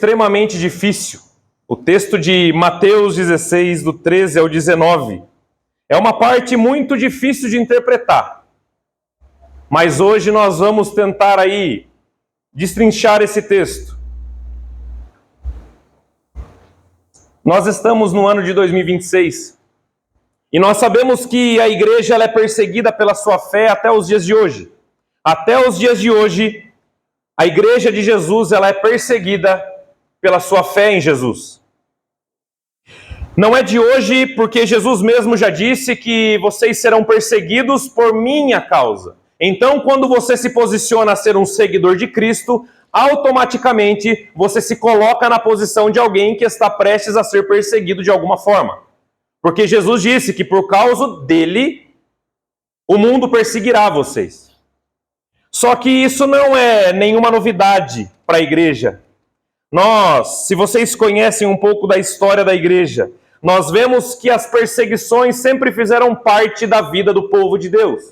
extremamente difícil. O texto de Mateus 16, do 13 ao 19, é uma parte muito difícil de interpretar. Mas hoje nós vamos tentar aí destrinchar esse texto. Nós estamos no ano de 2026 e nós sabemos que a igreja ela é perseguida pela sua fé até os dias de hoje. Até os dias de hoje, a igreja de Jesus ela é perseguida pela sua fé em Jesus. Não é de hoje, porque Jesus mesmo já disse que vocês serão perseguidos por minha causa. Então, quando você se posiciona a ser um seguidor de Cristo, automaticamente você se coloca na posição de alguém que está prestes a ser perseguido de alguma forma. Porque Jesus disse que por causa dele, o mundo perseguirá vocês. Só que isso não é nenhuma novidade para a igreja. Se vocês conhecem um pouco da história da igreja, nós vemos que as perseguições sempre fizeram parte da vida do povo de Deus.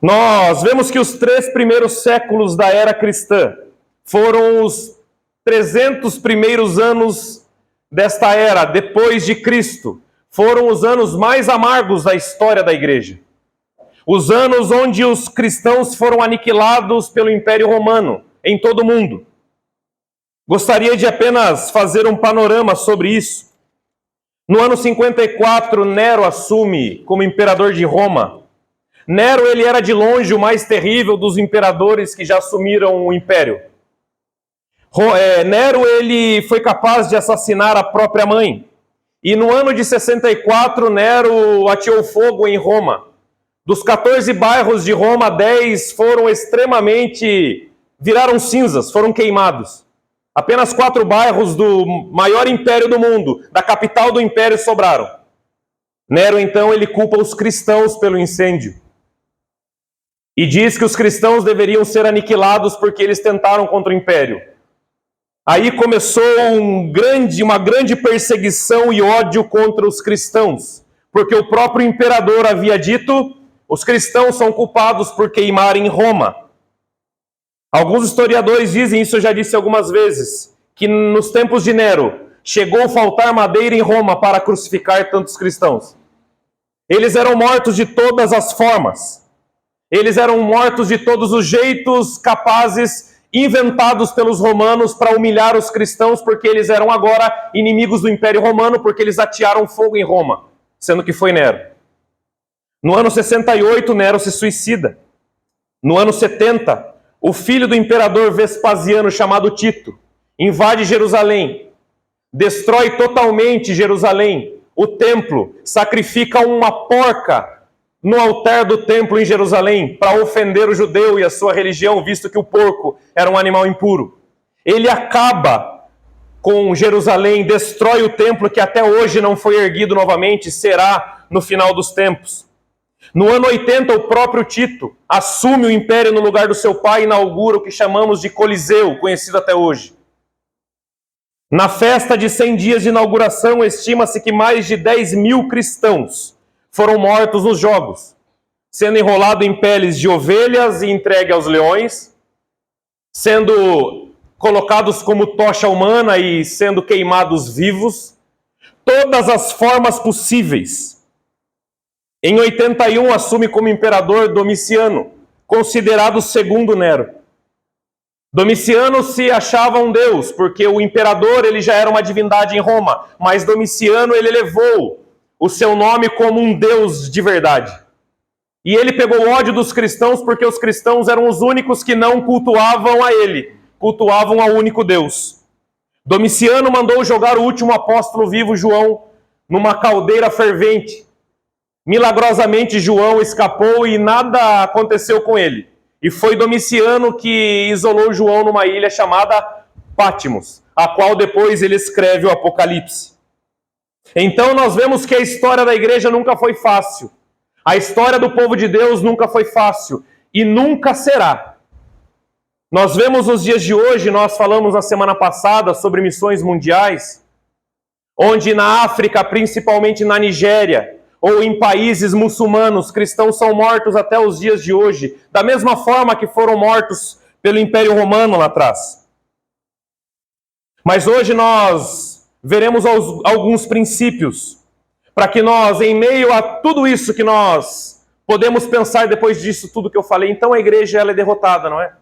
Nós vemos que os 3 primeiros séculos da era cristã foram os 300 primeiros anos desta era, depois de Cristo. Foram os anos mais amargos da história da igreja. Os anos onde os cristãos foram aniquilados pelo Império Romano em todo o mundo. Gostaria de apenas fazer um panorama sobre isso. No ano 54, Nero assume como imperador de Roma. Nero ele era de longe o mais terrível dos imperadores que já assumiram o império. Nero ele foi capaz de assassinar a própria mãe. E no ano de 64, Nero ateou fogo em Roma. Dos 14 bairros de Roma, 10 viraram cinzas, foram queimados. Apenas 4 bairros do maior império do mundo, da capital do império, sobraram. Nero, então, ele culpa os cristãos pelo incêndio. E diz que os cristãos deveriam ser aniquilados porque eles tentaram contra o império. Aí começou uma grande perseguição e ódio contra os cristãos. Porque o próprio imperador havia dito, os cristãos são culpados por queimarem Roma. Alguns historiadores dizem, isso eu já disse algumas vezes, que nos tempos de Nero chegou a faltar madeira em Roma para crucificar tantos cristãos. Eles eram mortos de todas as formas. Eles eram mortos de todos os jeitos capazes, inventados pelos romanos para humilhar os cristãos, porque eles eram agora inimigos do Império Romano, porque eles atearam fogo em Roma, sendo que foi Nero. No ano 68, Nero se suicida. No ano 70, o filho do imperador Vespasiano, chamado Tito, invade Jerusalém, destrói totalmente Jerusalém, o templo, sacrifica uma porca no altar do templo em Jerusalém para ofender o judeu e a sua religião, visto que o porco era um animal impuro. Ele acaba com Jerusalém, destrói o templo que até hoje não foi erguido novamente, será no final dos tempos. No ano 80, o próprio Tito assume o império no lugar do seu pai e inaugura o que chamamos de Coliseu, conhecido até hoje. Na festa de 100 dias de inauguração, estima-se que mais de 10 mil cristãos foram mortos nos jogos, sendo enrolado em peles de ovelhas e entregue aos leões, sendo colocados como tocha humana e sendo queimados vivos, todas as formas possíveis. Em 81, assume como imperador Domiciano, considerado o segundo Nero. Domiciano se achava um deus, porque o imperador ele já era uma divindade em Roma, mas Domiciano ele elevou o seu nome como um deus de verdade. E ele pegou o ódio dos cristãos porque os cristãos eram os únicos que não cultuavam a ele, cultuavam ao único Deus. Domiciano mandou jogar o último apóstolo vivo, João, numa caldeira fervente. Milagrosamente João escapou e nada aconteceu com ele. E foi Domiciano que isolou João numa ilha chamada Patmos, a qual depois ele escreve o Apocalipse. Então nós vemos que a história da igreja nunca foi fácil. A história do povo de Deus nunca foi fácil e nunca será. Nós vemos nos dias de hoje, nós falamos na semana passada sobre missões mundiais, onde na África, principalmente na Nigéria, ou em países muçulmanos, cristãos são mortos até os dias de hoje, da mesma forma que foram mortos pelo Império Romano lá atrás. Mas hoje nós veremos alguns princípios para que nós, em meio a tudo isso que nós podemos pensar depois disso tudo que eu falei, então a igreja ela é derrotada, não é?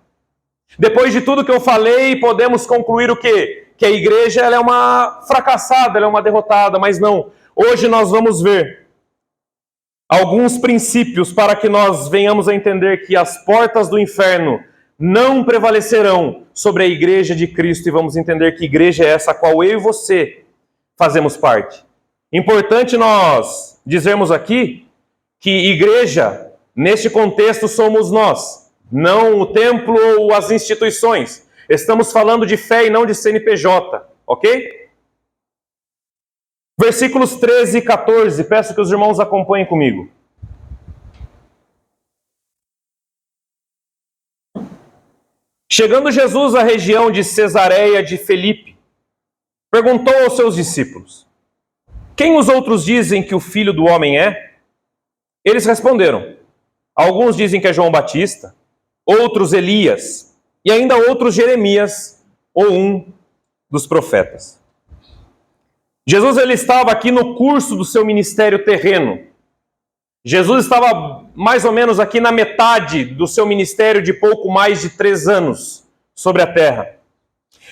Depois de tudo que eu falei, podemos concluir o quê? Que a igreja ela é uma fracassada, ela é uma derrotada, mas não. Hoje nós vamos ver alguns princípios para que nós venhamos a entender que as portas do inferno não prevalecerão sobre a igreja de Cristo, e vamos entender que igreja é essa a qual eu e você fazemos parte. Importante nós dizermos aqui que igreja, neste contexto, somos nós, não o templo ou as instituições. Estamos falando de fé e não de CNPJ, ok? Versículos 13 e 14, peço que os irmãos acompanhem comigo. Chegando Jesus à região de Cesareia de Filipe, perguntou aos seus discípulos: quem os outros dizem que o Filho do Homem é? Eles responderam: alguns dizem que é João Batista, outros Elias, e ainda outros Jeremias, ou um dos profetas. Jesus ele estava aqui no curso do seu ministério terreno. Jesus estava mais ou menos aqui na metade do seu ministério de pouco mais de 3 anos sobre a terra.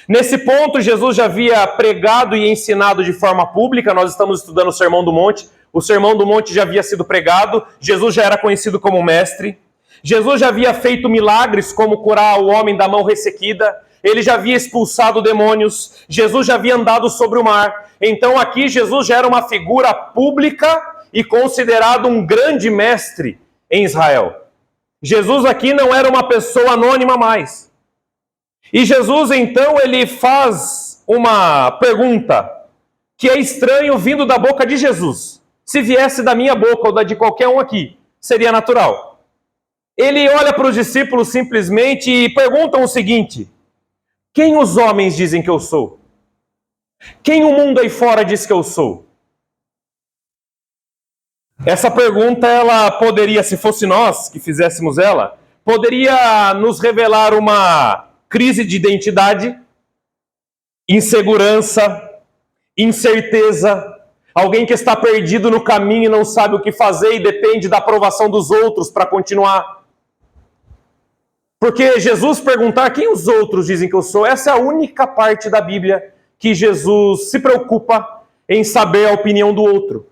Nesse ponto, Jesus já havia pregado e ensinado de forma pública. Nós estamos estudando o Sermão do Monte. O Sermão do Monte já havia sido pregado. Jesus já era conhecido como mestre. Jesus já havia feito milagres, como curar o homem da mão ressequida. Ele já havia expulsado demônios. Jesus já havia andado sobre o mar. Então aqui Jesus já era uma figura pública e considerado um grande mestre em Israel. Jesus aqui não era uma pessoa anônima mais. E Jesus, então, ele faz uma pergunta que é estranho vindo da boca de Jesus. Se viesse da minha boca ou da de qualquer um aqui, seria natural. Ele olha para os discípulos simplesmente e pergunta o seguinte: quem os homens dizem que eu sou? Quem o mundo aí fora diz que eu sou? Essa pergunta, ela poderia, se fosse nós que fizéssemos ela, poderia nos revelar uma crise de identidade, insegurança, incerteza, alguém que está perdido no caminho e não sabe o que fazer e depende da aprovação dos outros para continuar. Porque Jesus perguntar quem os outros dizem que eu sou, essa é a única parte da Bíblia que Jesus se preocupa em saber a opinião do outro.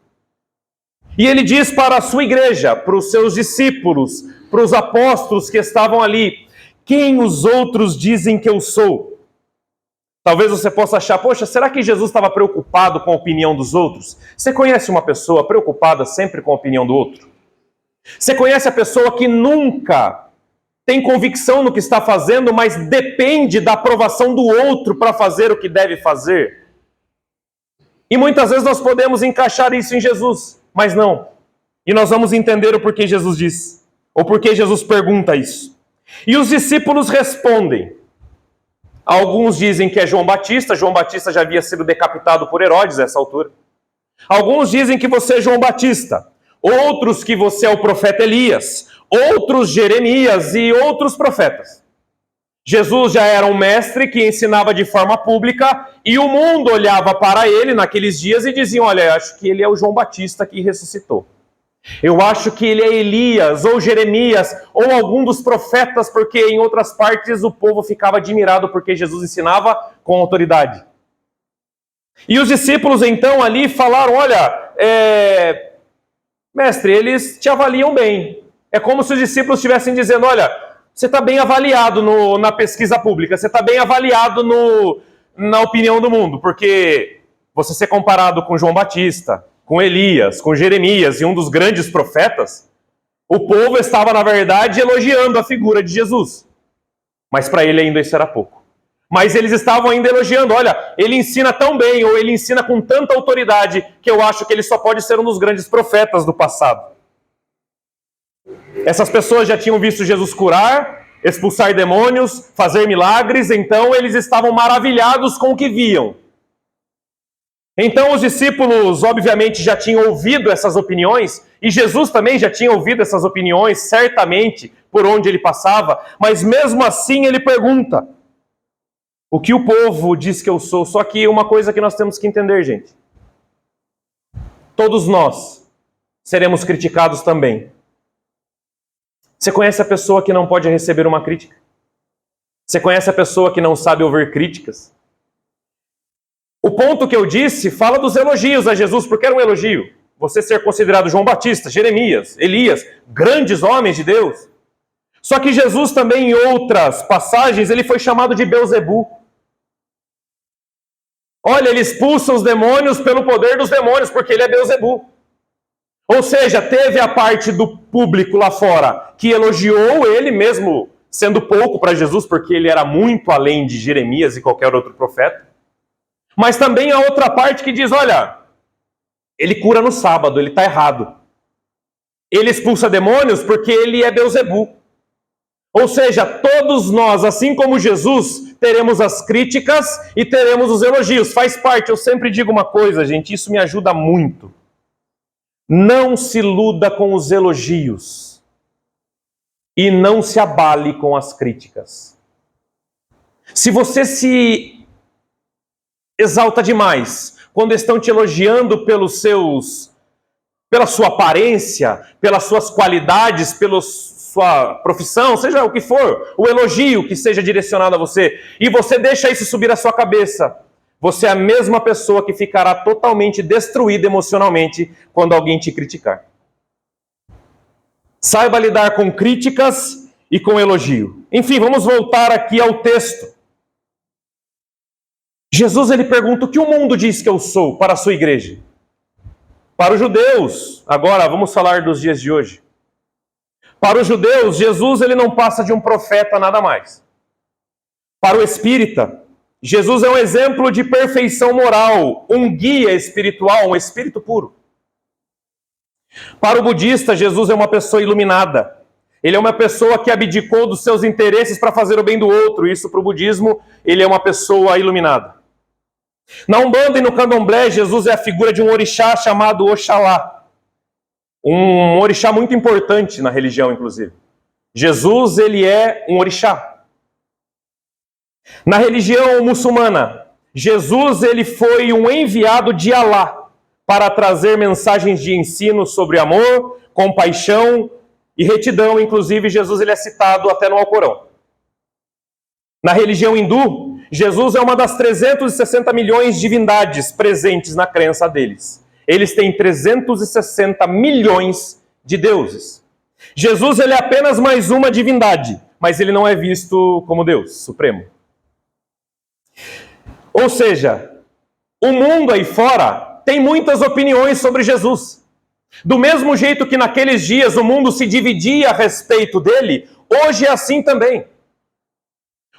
E ele diz para a sua igreja, para os seus discípulos, para os apóstolos que estavam ali: quem os outros dizem que eu sou? Talvez você possa achar, poxa, será que Jesus estava preocupado com a opinião dos outros? Você conhece uma pessoa preocupada sempre com a opinião do outro? Você conhece a pessoa que nunca tem convicção no que está fazendo, mas depende da aprovação do outro para fazer o que deve fazer? E muitas vezes nós podemos encaixar isso em Jesus, mas não. E nós vamos entender o porquê Jesus diz, ou porquê Jesus pergunta isso. E os discípulos respondem. Alguns dizem que é João Batista já havia sido decapitado por Herodes a essa altura. Alguns dizem que você é João Batista, outros que você é o profeta Elias, outros Jeremias e outros profetas. Jesus já era um mestre que ensinava de forma pública e o mundo olhava para ele naqueles dias e diziam: olha, acho que ele é o João Batista que ressuscitou. Eu acho que ele é Elias, ou Jeremias, ou algum dos profetas, porque em outras partes o povo ficava admirado porque Jesus ensinava com autoridade. E os discípulos então ali falaram: olha, mestre, eles te avaliam bem. É como se os discípulos estivessem dizendo: olha, você está bem avaliado na pesquisa pública, você está bem avaliado na opinião do mundo, porque você ser comparado com João Batista, com Elias, com Jeremias e um dos grandes profetas, o povo estava, na verdade, elogiando a figura de Jesus. Mas para ele ainda isso era pouco. Mas eles estavam ainda elogiando: olha, ele ensina tão bem, ou ele ensina com tanta autoridade, que eu acho que ele só pode ser um dos grandes profetas do passado. Essas pessoas já tinham visto Jesus curar, expulsar demônios, fazer milagres, então eles estavam maravilhados com o que viam. Então os discípulos, obviamente, já tinham ouvido essas opiniões, e Jesus também já tinha ouvido essas opiniões, certamente, por onde ele passava, mas mesmo assim ele pergunta: o que o povo diz que eu sou. Só que uma coisa que nós temos que entender, gente. Todos nós seremos criticados também. Você conhece a pessoa que não pode receber uma crítica? Você conhece a pessoa que não sabe ouvir críticas? O ponto que eu disse fala dos elogios a Jesus, porque era um elogio. Você ser considerado João Batista, Jeremias, Elias, grandes homens de Deus. Só que Jesus também, em outras passagens, ele foi chamado de Belzebu. Olha, ele expulsa os demônios pelo poder dos demônios, porque ele é Belzebu. Ou seja, teve a parte do público lá fora que elogiou ele mesmo, sendo pouco para Jesus, porque ele era muito além de Jeremias e qualquer outro profeta. Mas também a outra parte que diz, olha, ele cura no sábado, ele está errado. Ele expulsa demônios porque ele é Belzebu. Ou seja, todos nós, assim como Jesus, teremos as críticas e teremos os elogios. Faz parte, eu sempre digo uma coisa, gente, isso me ajuda muito. Não se iluda com os elogios e não se abale com as críticas. Se você se exalta demais quando estão te elogiando pela sua aparência, pelas suas qualidades, pela sua profissão, seja o que for, o elogio que seja direcionado a você, e você deixa isso subir à sua cabeça, você é a mesma pessoa que ficará totalmente destruída emocionalmente quando alguém te criticar. Saiba lidar com críticas e com elogio. Enfim, vamos voltar aqui ao texto. Jesus, ele pergunta o que o mundo diz que eu sou para a sua igreja. Para os judeus, agora vamos falar dos dias de hoje. Para os judeus, Jesus ele não passa de um profeta nada mais. Para o espírita, Jesus é um exemplo de perfeição moral, um guia espiritual, um espírito puro. Para o budista, Jesus é uma pessoa iluminada. Ele é uma pessoa que abdicou dos seus interesses para fazer o bem do outro. Isso para o budismo, ele é uma pessoa iluminada. Na Umbanda e no Candomblé, Jesus é a figura de um orixá chamado Oxalá. Um orixá muito importante na religião, inclusive. Jesus, ele é um orixá. Na religião muçulmana, Jesus ele foi um enviado de Alá para trazer mensagens de ensino sobre amor, compaixão e retidão. Inclusive, Jesus ele é citado até no Alcorão. Na religião hindu, Jesus é uma das 360 milhões de divindades presentes na crença deles. Eles têm 360 milhões de deuses. Jesus ele é apenas mais uma divindade, mas ele não é visto como Deus supremo. Ou seja, o mundo aí fora tem muitas opiniões sobre Jesus. Do mesmo jeito que naqueles dias o mundo se dividia a respeito dele, hoje é assim também.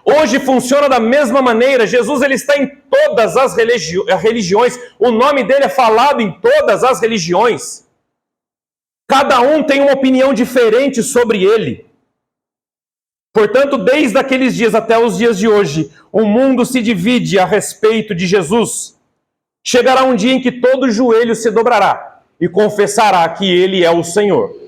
Hoje funciona da mesma maneira. Jesus ele está em todas as religiões. O nome dele é falado em todas as religiões. Cada um tem uma opinião diferente sobre ele. Portanto, desde aqueles dias até os dias de hoje, o mundo se divide a respeito de Jesus. Chegará um dia em que todo joelho se dobrará e confessará que ele é o Senhor.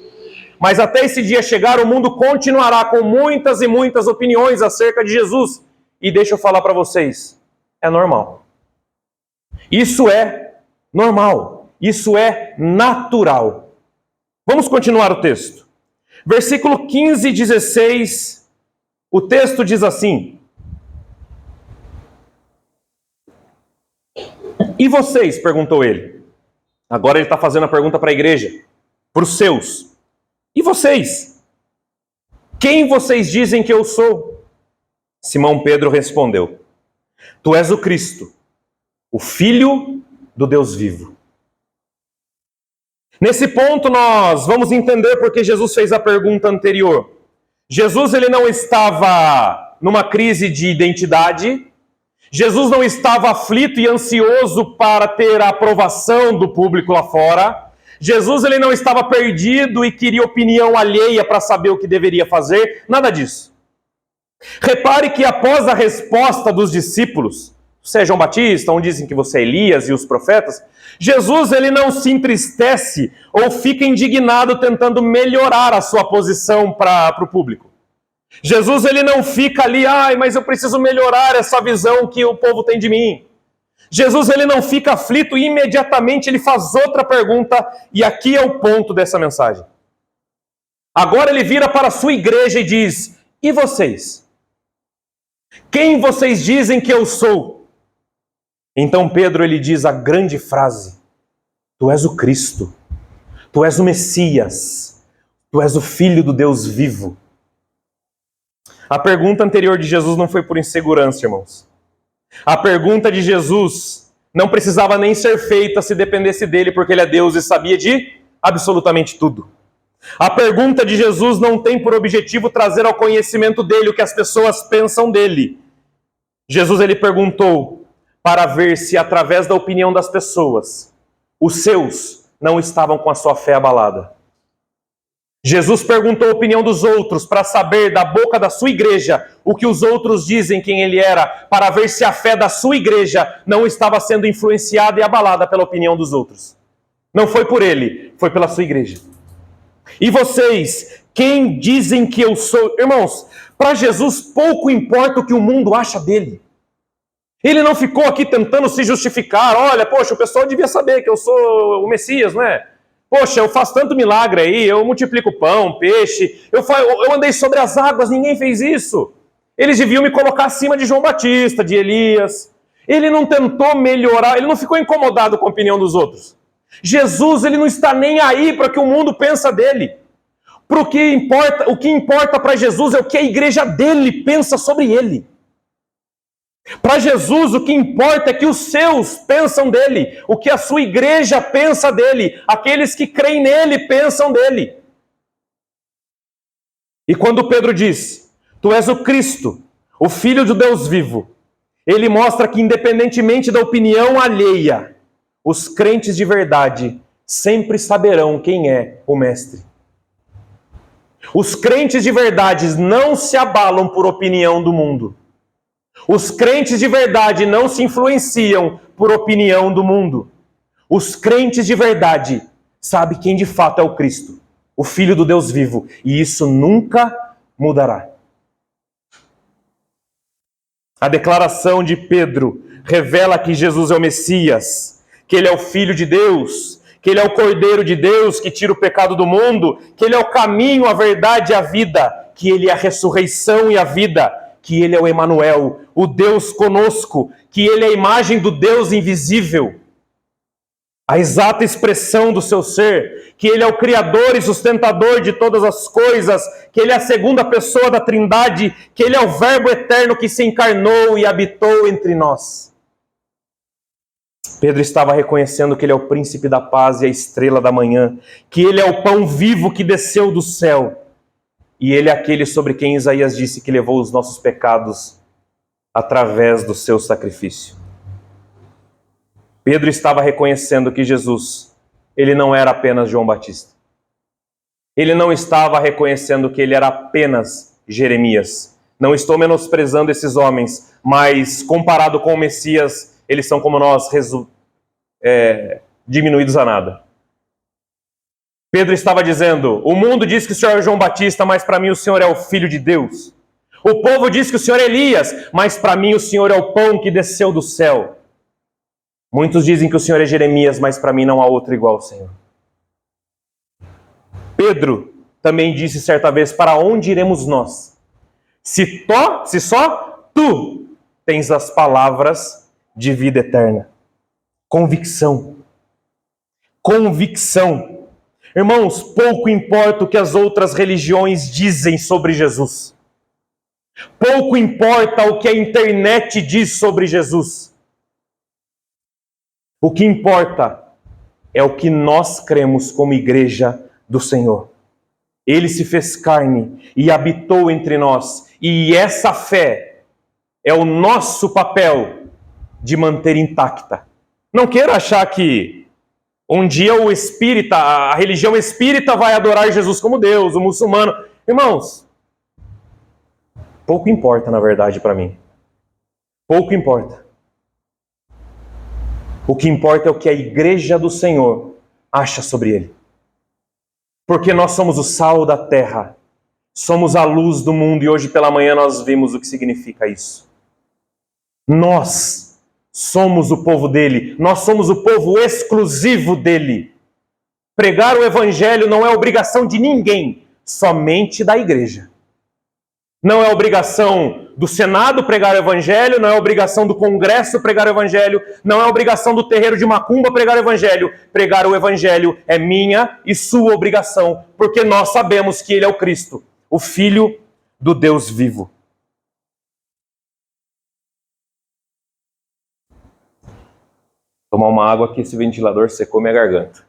Mas até esse dia chegar, o mundo continuará com muitas e muitas opiniões acerca de Jesus. E deixa eu falar para vocês, é normal. Isso é normal. Isso é natural. Vamos continuar o texto. Versículo 15 e 16, o texto diz assim: E vocês? Perguntou ele. Agora ele está fazendo a pergunta para a igreja, para os seus. E vocês? Quem vocês dizem que eu sou? Simão Pedro respondeu: Tu és o Cristo, o Filho do Deus vivo. Nesse ponto nós vamos entender porque Jesus fez a pergunta anterior. Jesus ele não estava numa crise de identidade. Jesus não estava aflito e ansioso para ter a aprovação do público lá fora. Jesus ele não estava perdido e queria opinião alheia para saber o que deveria fazer. Nada disso. Repare que após a resposta dos discípulos, você é João Batista, onde dizem que você é Elias e os profetas, Jesus ele não se entristece ou fica indignado tentando melhorar a sua posição para o público. Jesus, ele não fica ali, mas eu preciso melhorar essa visão que o povo tem de mim. Jesus, ele não fica aflito e imediatamente ele faz outra pergunta, e aqui é o ponto dessa mensagem. Agora ele vira para a sua igreja e diz: e vocês? Quem vocês dizem que eu sou? Então Pedro, ele diz a grande frase: tu és o Cristo, tu és o Messias, tu és o Filho do Deus vivo. A pergunta anterior de Jesus não foi por insegurança, irmãos. A pergunta de Jesus não precisava nem ser feita se dependesse dele, porque ele é Deus e sabia de absolutamente tudo. A pergunta de Jesus não tem por objetivo trazer ao conhecimento dele o que as pessoas pensam dele. Jesus, ele perguntou para ver se através da opinião das pessoas, os seus não estavam com a sua fé abalada. Jesus perguntou a opinião dos outros para saber da boca da sua igreja o que os outros dizem quem ele era, para ver se a fé da sua igreja não estava sendo influenciada e abalada pela opinião dos outros. Não foi por ele, foi pela sua igreja. E vocês, quem dizem que eu sou? Irmãos, para Jesus pouco importa o que o mundo acha dele. Ele não ficou aqui tentando se justificar. Olha, poxa, o pessoal devia saber que eu sou o Messias, não é? Poxa, eu faço tanto milagre aí, eu multiplico pão, peixe, eu andei sobre as águas, ninguém fez isso. Eles deviam me colocar acima de João Batista, de Elias. Ele não tentou melhorar, ele não ficou incomodado com a opinião dos outros. Jesus, ele não está nem aí para o que o mundo pensa dele. O que importa para Jesus é o que a igreja dele pensa sobre ele. Para Jesus, o que importa é que os seus pensam dele, o que a sua igreja pensa dele, aqueles que creem nele pensam dele. E quando Pedro diz: tu és o Cristo, o Filho do Deus vivo, ele mostra que independentemente da opinião alheia, os crentes de verdade sempre saberão quem é o Mestre. Os crentes de verdade não se abalam por opinião do mundo. Os crentes de verdade não se influenciam por opinião do mundo. Os crentes de verdade sabem quem de fato é o Cristo, o Filho do Deus vivo, e isso nunca mudará. A declaração de Pedro revela que Jesus é o Messias, que ele é o Filho de Deus, que ele é o Cordeiro de Deus que tira o pecado do mundo, que ele é o caminho, a verdade e a vida, que ele é a ressurreição e a vida, que ele é o Emanuel, o Deus conosco, que ele é a imagem do Deus invisível, a exata expressão do seu ser, que ele é o Criador e sustentador de todas as coisas, que ele é a segunda pessoa da Trindade, que ele é o Verbo eterno que se encarnou e habitou entre nós. Pedro estava reconhecendo que ele é o príncipe da paz e a estrela da manhã, que ele é o pão vivo que desceu do céu, e ele é aquele sobre quem Isaías disse que levou os nossos pecados através do seu sacrifício. Pedro estava reconhecendo que Jesus, ele não era apenas João Batista. Ele não estava reconhecendo que ele era apenas Jeremias. Não estou menosprezando esses homens, mas comparado com o Messias, eles são como nós, diminuídos a nada. Pedro estava dizendo: o mundo diz que o Senhor é João Batista, mas para mim o Senhor é o Filho de Deus. O povo diz que o Senhor é Elias, mas para mim o Senhor é o pão que desceu do céu. Muitos dizem que o Senhor é Jeremias, mas para mim não há outro igual ao Senhor. Pedro também disse certa vez: para onde iremos nós? Se só tu tens as palavras de vida eterna. Convicção. Convicção. Irmãos, pouco importa o que as outras religiões dizem sobre Jesus. Pouco importa o que a internet diz sobre Jesus. O que importa é o que nós cremos como igreja do Senhor. Ele se fez carne e habitou entre nós. E essa fé é o nosso papel de manter intacta. Não queira achar que um dia o espírita, a religião espírita vai adorar Jesus como Deus, o muçulmano. Irmãos, pouco importa na verdade para mim. Pouco importa. O que importa é o que a igreja do Senhor acha sobre ele. Porque nós somos o sal da terra. Somos a luz do mundo e hoje pela manhã nós vimos o que significa isso. Nós somos o povo dele, nós somos o povo exclusivo dele. Pregar o evangelho não é obrigação de ninguém, somente da igreja. Não é obrigação do Senado pregar o evangelho, não é obrigação do Congresso pregar o evangelho, não é obrigação do terreiro de Macumba pregar o evangelho. Pregar o evangelho é minha e sua obrigação, porque nós sabemos que ele é o Cristo, o Filho do Deus vivo. Tomar uma água que esse ventilador secou minha garganta.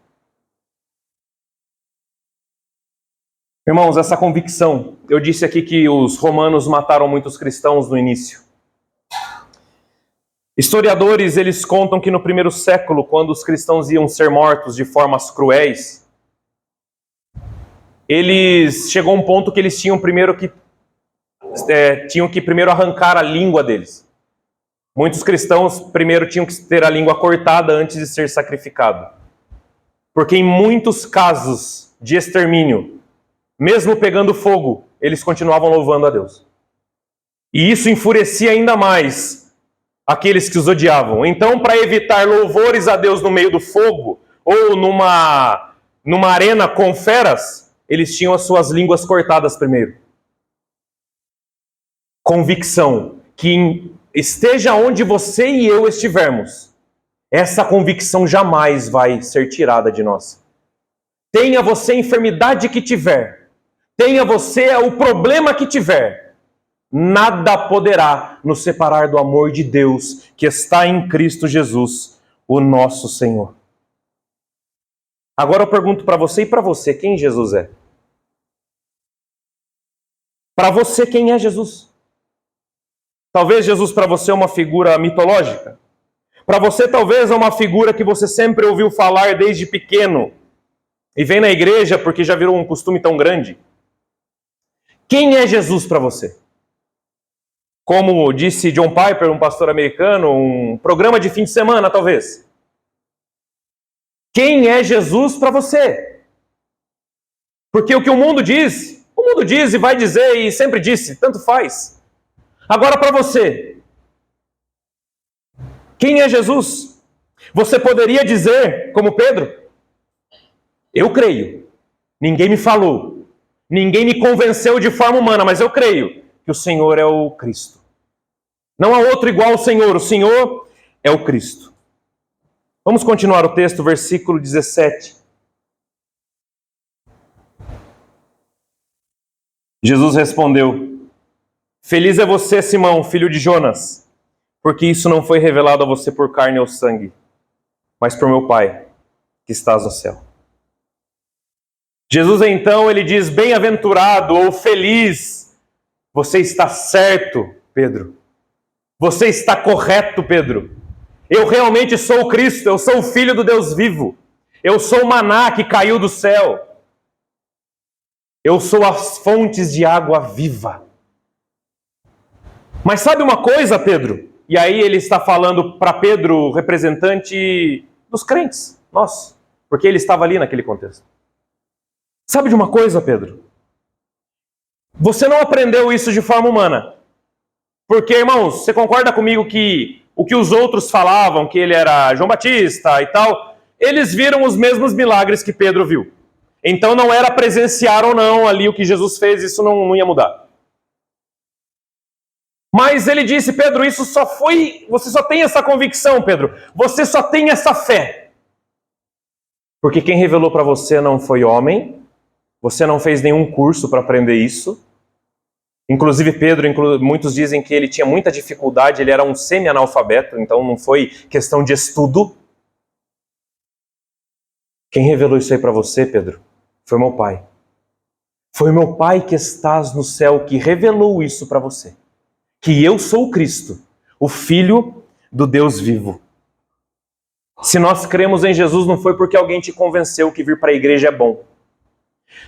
Irmãos, essa convicção, eu disse aqui que os romanos mataram muitos cristãos no início. Historiadores, eles contam que no primeiro século, quando os cristãos iam ser mortos de formas cruéis, chegou um ponto que eles tinham que primeiro arrancar a língua deles. Muitos cristãos primeiro tinham que ter a língua cortada antes de ser sacrificado. Porque em muitos casos de extermínio, mesmo pegando fogo, eles continuavam louvando a Deus. E isso enfurecia ainda mais aqueles que os odiavam. Então, para evitar louvores a Deus no meio do fogo, ou numa arena com feras, eles tinham as suas línguas cortadas primeiro. Convicção que esteja onde você e eu estivermos, essa convicção jamais vai ser tirada de nós. Tenha você a enfermidade que tiver, tenha você o problema que tiver, nada poderá nos separar do amor de Deus que está em Cristo Jesus, o nosso Senhor. Agora eu pergunto para você e para você, quem Jesus é? Para você, quem é Jesus? Talvez Jesus para você é uma figura mitológica. Para você talvez é uma figura que você sempre ouviu falar desde pequeno e vem na igreja porque já virou um costume tão grande. Quem é Jesus para você? Como disse John Piper, um pastor americano, um programa de fim de semana, talvez. Quem é Jesus para você? Porque o que o mundo diz e vai dizer e sempre disse, tanto faz. Agora para você, quem é Jesus? Você poderia dizer, como Pedro, eu creio, ninguém me falou. Ninguém me convenceu de forma humana, mas eu creio que o Senhor é o Cristo. Não há outro igual ao Senhor, o Senhor é o Cristo. Vamos continuar o texto, versículo 17. Jesus respondeu: Feliz é você, Simão, filho de Jonas, porque isso não foi revelado a você por carne ou sangue, mas por meu Pai, que estás no céu. Jesus então, ele diz, bem-aventurado ou feliz, você está certo, Pedro. Você está correto, Pedro. Eu realmente sou o Cristo, eu sou o Filho do Deus vivo. Eu sou o maná que caiu do céu. Eu sou as fontes de água viva. Mas sabe uma coisa, Pedro? E aí ele está falando para Pedro, representante dos crentes, nós, porque ele estava ali naquele contexto. Sabe de uma coisa, Pedro? Você não aprendeu isso de forma humana. Porque, irmãos, você concorda comigo que o que os outros falavam, que ele era João Batista e tal, eles viram os mesmos milagres que Pedro viu. Então não era presenciar ou não ali o que Jesus fez, isso não ia mudar. Mas ele disse, Pedro, isso só foi... Você só tem essa convicção, Pedro. Você só tem essa fé. Porque quem revelou para você não foi homem. Você não fez nenhum curso para aprender isso. Inclusive Pedro, muitos dizem que ele tinha muita dificuldade, ele era um semi-analfabeto, então não foi questão de estudo. Quem revelou isso aí para você, Pedro, foi meu Pai. Foi meu Pai que estás no céu que revelou isso para você. Que eu sou o Cristo, o Filho do Deus vivo. Se nós cremos em Jesus, não foi porque alguém te convenceu que vir para a igreja é bom.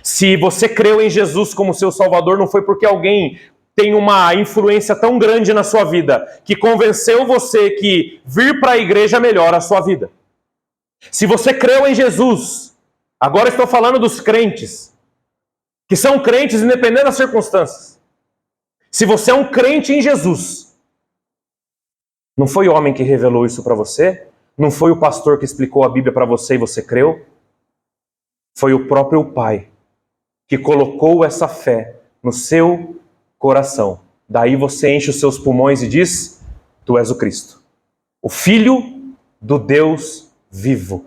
Se você creu em Jesus como seu Salvador, não foi porque alguém tem uma influência tão grande na sua vida que convenceu você que vir para a igreja melhora a sua vida. Se você creu em Jesus, agora estou falando dos crentes, que são crentes independente das circunstâncias. Se você é um crente em Jesus, não foi o homem que revelou isso para você, não foi o pastor que explicou a Bíblia para você e você creu, foi o próprio Pai que colocou essa fé no seu coração. Daí você enche os seus pulmões e diz: tu és o Cristo, o Filho do Deus vivo.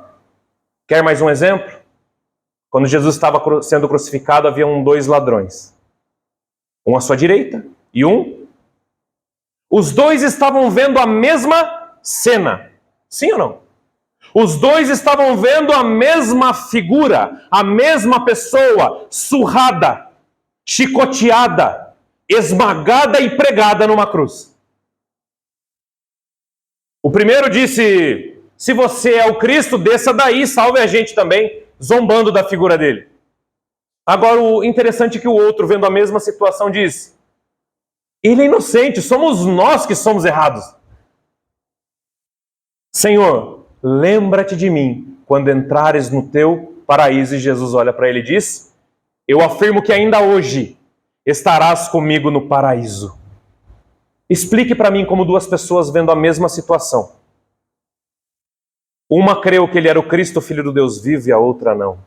Quer mais um exemplo? Quando Jesus estava sendo crucificado, haviam 2 ladrões. Um à sua direita e um. Os 2 estavam vendo a mesma cena. Sim ou não? Os 2 estavam vendo a mesma figura, a mesma pessoa, surrada, chicoteada, esmagada e pregada numa cruz. O primeiro disse: se você é o Cristo, desça daí, salve a gente também, zombando da figura dele. Agora, o interessante é que o outro, vendo a mesma situação, diz: ele é inocente, somos nós que somos errados. Senhor, lembra-te de mim quando entrares no teu paraíso. E Jesus olha para ele e diz: eu afirmo que ainda hoje estarás comigo no paraíso. Explique para mim como 2 pessoas vendo a mesma situação. Uma creu que ele era o Cristo, o Filho do Deus vivo, e a outra não.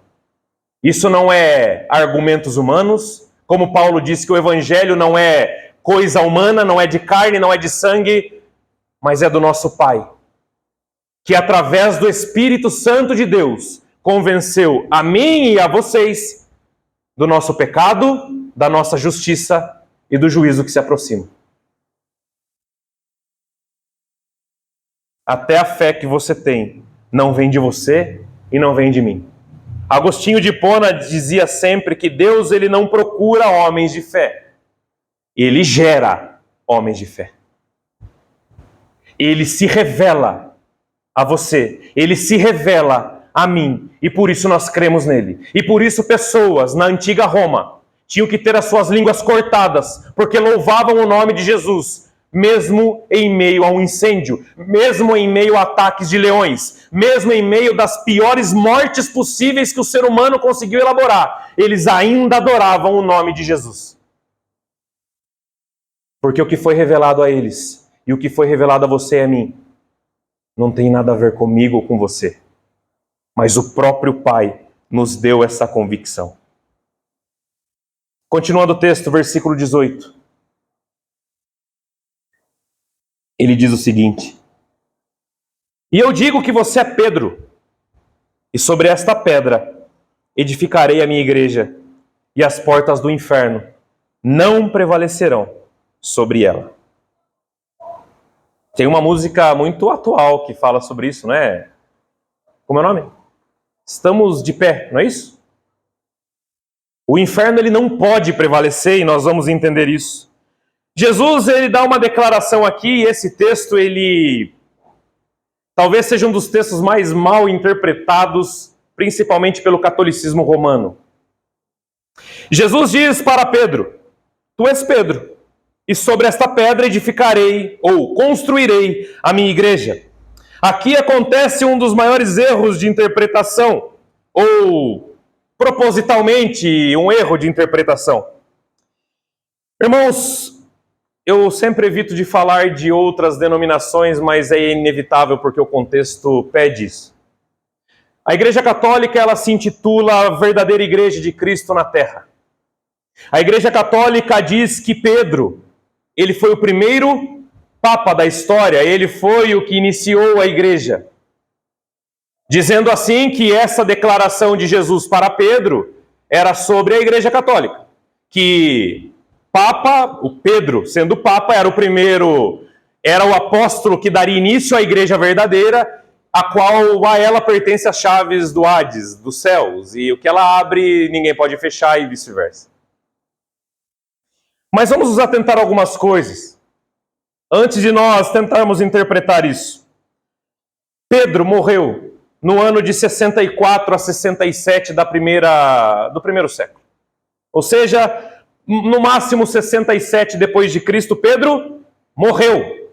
Isso não é argumentos humanos. Como Paulo disse que o Evangelho não é coisa humana, não é de carne, não é de sangue, mas é do nosso Pai, que através do Espírito Santo de Deus convenceu a mim e a vocês do nosso pecado, da nossa justiça e do juízo que se aproxima. Até a fé que você tem não vem de você e não vem de mim. Agostinho de Hipona dizia sempre que Deus ele não procura homens de fé, ele gera homens de fé. Ele se revela a você, ele se revela a mim, e por isso nós cremos nele. E por isso pessoas na antiga Roma tinham que ter as suas línguas cortadas, porque louvavam o nome de Jesus, mesmo em meio a um incêndio, mesmo em meio a ataques de leões, mesmo em meio das piores mortes possíveis que o ser humano conseguiu elaborar, eles ainda adoravam o nome de Jesus. Porque o que foi revelado a eles e o que foi revelado a você e a mim não tem nada a ver comigo ou com você. Mas o próprio Pai nos deu essa convicção. Continuando o texto, versículo 18. Ele diz o seguinte: e eu digo que você é Pedro, e sobre esta pedra edificarei a minha igreja, e as portas do inferno não prevalecerão sobre ela. Tem uma música muito atual que fala sobre isso, não é? Como é o nome? Estamos de pé, não é isso? O inferno ele não pode prevalecer, e nós vamos entender isso. Jesus ele dá uma declaração aqui, e esse texto ele talvez seja um dos textos mais mal interpretados, principalmente pelo catolicismo romano. Jesus diz para Pedro: tu és Pedro, e sobre esta pedra edificarei, ou construirei, a minha igreja. Aqui acontece um dos maiores erros de interpretação, ou propositalmente um erro de interpretação. Irmãos, eu sempre evito de falar de outras denominações, mas é inevitável porque o contexto pede isso. A Igreja Católica ela se intitula a verdadeira Igreja de Cristo na Terra. A Igreja Católica diz que Pedro, ele foi o primeiro Papa da história, ele foi o que iniciou a Igreja. Dizendo assim que essa declaração de Jesus para Pedro era sobre a Igreja Católica. Que Papa, o Pedro, sendo Papa, era o primeiro, era o apóstolo que daria início à igreja verdadeira, a qual a ela pertence as chaves do Hades, dos céus, e o que ela abre, ninguém pode fechar e vice-versa. Mas vamos nos atentar a algumas coisas, antes de nós tentarmos interpretar isso. Pedro morreu no ano de 64 a 67 do primeiro século. Ou seja, no máximo 67 depois de Cristo, Pedro morreu.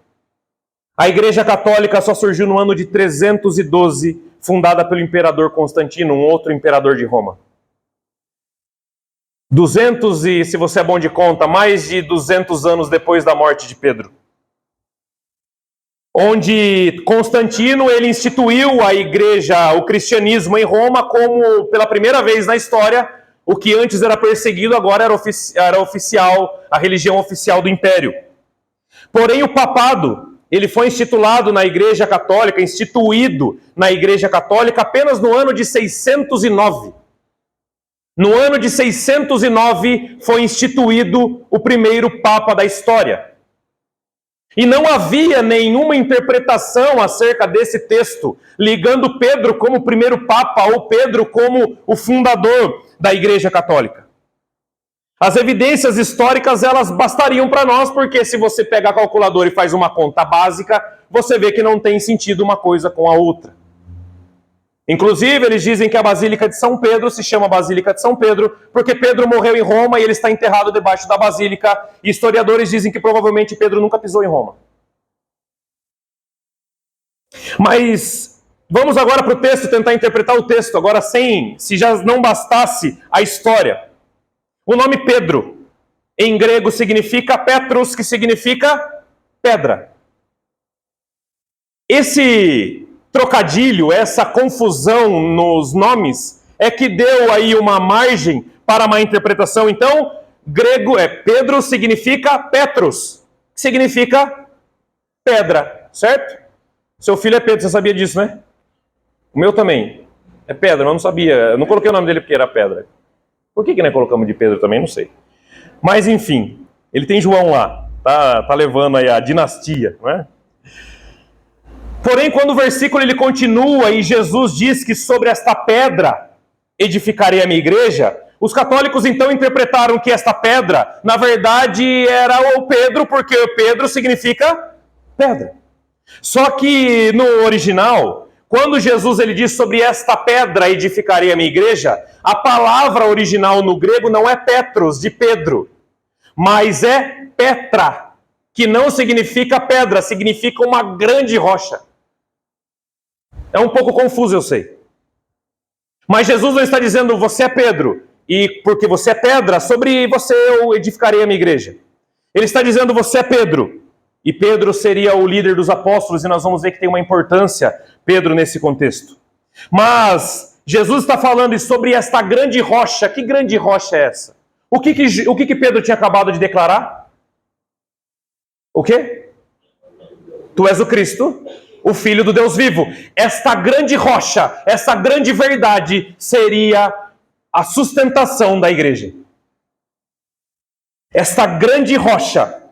A Igreja Católica só surgiu no ano de 312, fundada pelo imperador Constantino, um outro imperador de Roma. 200 e, se você é bom de conta, mais de 200 anos depois da morte de Pedro. Onde Constantino ele instituiu a igreja, o cristianismo em Roma como, pela primeira vez na história, o que antes era perseguido, agora era oficial, a religião oficial do império. Porém, o papado, ele foi instituído na Igreja Católica apenas no ano de 609. No ano de 609 foi instituído o primeiro Papa da história. E não havia nenhuma interpretação acerca desse texto, ligando Pedro como o primeiro Papa ou Pedro como o fundador da Igreja Católica. As evidências históricas, elas bastariam para nós, porque se você pega a calculadora e faz uma conta básica, você vê que não tem sentido uma coisa com a outra. Inclusive, eles dizem que a Basílica de São Pedro se chama Basílica de São Pedro, porque Pedro morreu em Roma e ele está enterrado debaixo da Basílica. E historiadores dizem que provavelmente Pedro nunca pisou em Roma. Mas vamos agora para o texto, tentar interpretar o texto, agora se já não bastasse a história. O nome Pedro, em grego, significa Petros, que significa pedra. Esse trocadilho, essa confusão nos nomes, é que deu aí uma margem para uma interpretação. Então, grego Pedro significa Petros, que significa pedra, certo? Seu filho é Pedro, você sabia disso, né? O meu também é pedra, mas eu não sabia. Eu não coloquei o nome dele porque era pedra. Por que nós colocamos de Pedro também? Não sei. Mas enfim, ele tem João lá, tá levando aí a dinastia, não é? Porém, quando o versículo ele continua e Jesus diz que sobre esta pedra edificarei a minha igreja, os católicos então interpretaram que esta pedra, na verdade, era o Pedro, porque Pedro significa pedra. Só que no original, quando Jesus ele diz sobre esta pedra edificarei a minha igreja, a palavra original no grego não é Petros, de Pedro, mas é Petra, que não significa pedra, significa uma grande rocha. É um pouco confuso, eu sei. Mas Jesus não está dizendo, você é Pedro, e porque você é pedra, sobre você eu edificarei a minha igreja. Ele está dizendo, você é Pedro, e Pedro seria o líder dos apóstolos, e nós vamos ver que tem uma importância, Pedro, nesse contexto. Mas Jesus está falando sobre esta grande rocha. Que grande rocha é essa? O que Pedro tinha acabado de declarar? O quê? Tu és o Cristo, o Filho do Deus vivo. Esta grande rocha, esta grande verdade seria a sustentação da igreja. Esta grande rocha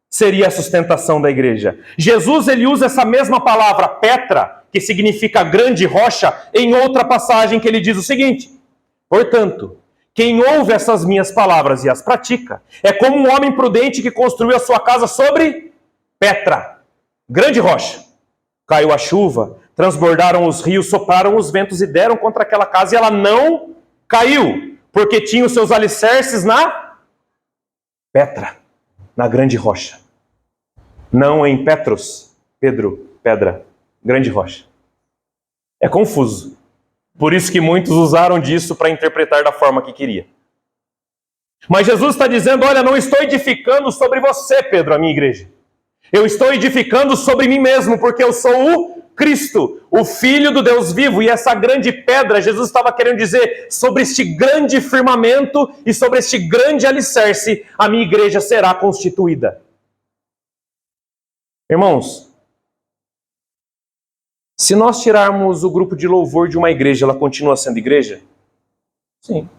seria a sustentação da igreja. Jesus ele usa essa mesma palavra, Petra, que significa grande rocha, em outra passagem que ele diz o seguinte: portanto, quem ouve essas minhas palavras e as pratica, é como um homem prudente que construiu a sua casa sobre Petra, grande rocha. Caiu a chuva, transbordaram os rios, sopraram os ventos e deram contra aquela casa, e ela não caiu, porque tinha os seus alicerces na Petra, na grande rocha. Não em Petros, Pedro, pedra, grande rocha. É confuso. Por isso que muitos usaram disso para interpretar da forma que queria. Mas Jesus está dizendo, olha, não estou edificando sobre você, Pedro, a minha igreja. Eu estou edificando sobre mim mesmo, porque eu sou o Cristo, o Filho do Deus vivo. E essa grande pedra, Jesus estava querendo dizer, sobre este grande firmamento e sobre este grande alicerce, a minha igreja será constituída. Irmãos, se nós tirarmos o grupo de louvor de uma igreja, ela continua sendo igreja? Sim.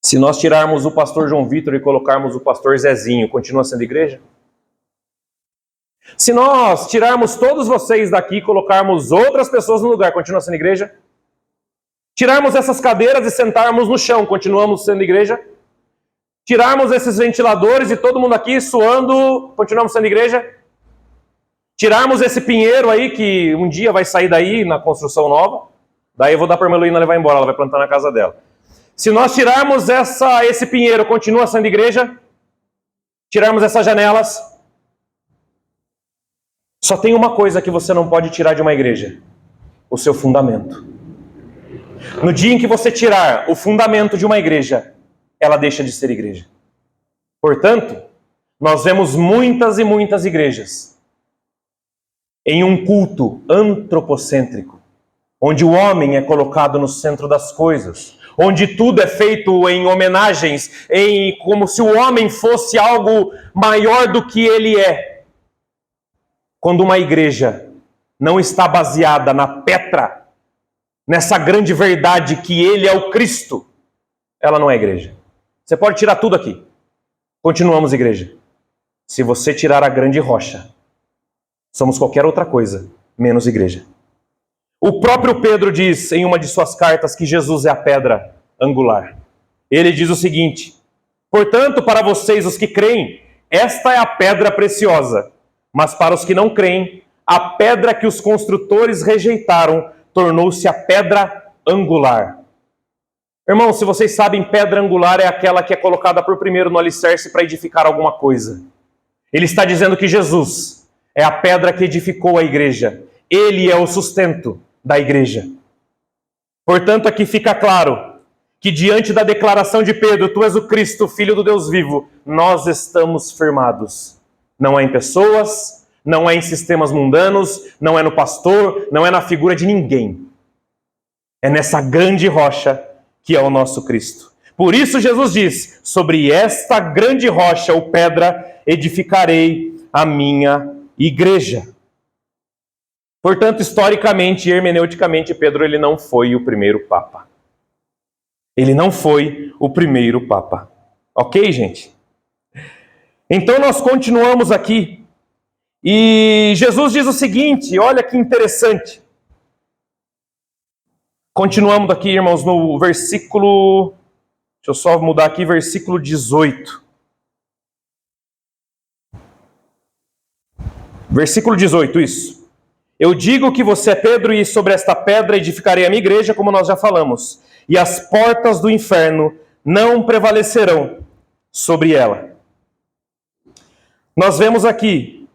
Se nós tirarmos o pastor João Vitor e colocarmos o pastor Zezinho, continua sendo igreja? Se nós tirarmos todos vocês daqui e colocarmos outras pessoas no lugar, continua sendo igreja? Tirarmos essas cadeiras e sentarmos no chão, continuamos sendo igreja? Tirarmos esses ventiladores e todo mundo aqui suando, continuamos sendo igreja? Tirarmos esse pinheiro aí, que um dia vai sair daí na construção nova, daí eu vou dar para a Meluína levar embora, ela vai plantar na casa dela. Se nós tirarmos esse pinheiro, continua sendo igreja? Tirarmos essas janelas? Só tem uma coisa que você não pode tirar de uma igreja: o seu fundamento. No dia em que você tirar o fundamento de uma igreja, ela deixa de ser igreja. Portanto, nós vemos muitas e muitas igrejas em um culto antropocêntrico, onde o homem é colocado no centro das coisas, onde tudo é feito em homenagens, como se o homem fosse algo maior do que ele é. Quando uma igreja não está baseada na Petra, nessa grande verdade que ele é o Cristo, ela não é igreja. Você pode tirar tudo aqui. Continuamos igreja. Se você tirar a grande rocha, somos qualquer outra coisa, menos igreja. O próprio Pedro diz em uma de suas cartas que Jesus é a pedra angular. Ele diz o seguinte: portanto, para vocês, os que creem, esta é a pedra preciosa, mas para os que não creem, a pedra que os construtores rejeitaram tornou-se a pedra angular. Irmãos, se vocês sabem, pedra angular é aquela que é colocada por primeiro no alicerce para edificar alguma coisa. Ele está dizendo que Jesus é a pedra que edificou a igreja. Ele é o sustento da igreja. Portanto, aqui fica claro que diante da declaração de Pedro, tu és o Cristo, Filho do Deus vivo, nós estamos firmados. Não é em pessoas, não é em sistemas mundanos, não é no pastor, não é na figura de ninguém. É nessa grande rocha que é o nosso Cristo. Por isso Jesus diz: sobre esta grande rocha ou pedra edificarei a minha igreja. Portanto, historicamente e hermeneuticamente, Pedro ele não foi o primeiro papa. Ele não foi o primeiro papa. Ok, gente? Então nós continuamos aqui. E Jesus diz o seguinte, olha que interessante. Continuamos aqui, irmãos, no versículo... Deixa eu só mudar aqui, versículo 18. Versículo 18, isso. Eu digo que você é Pedro e sobre esta pedra edificarei a minha igreja, como nós já falamos. E as portas do inferno não prevalecerão sobre ela. Nós vemos aqui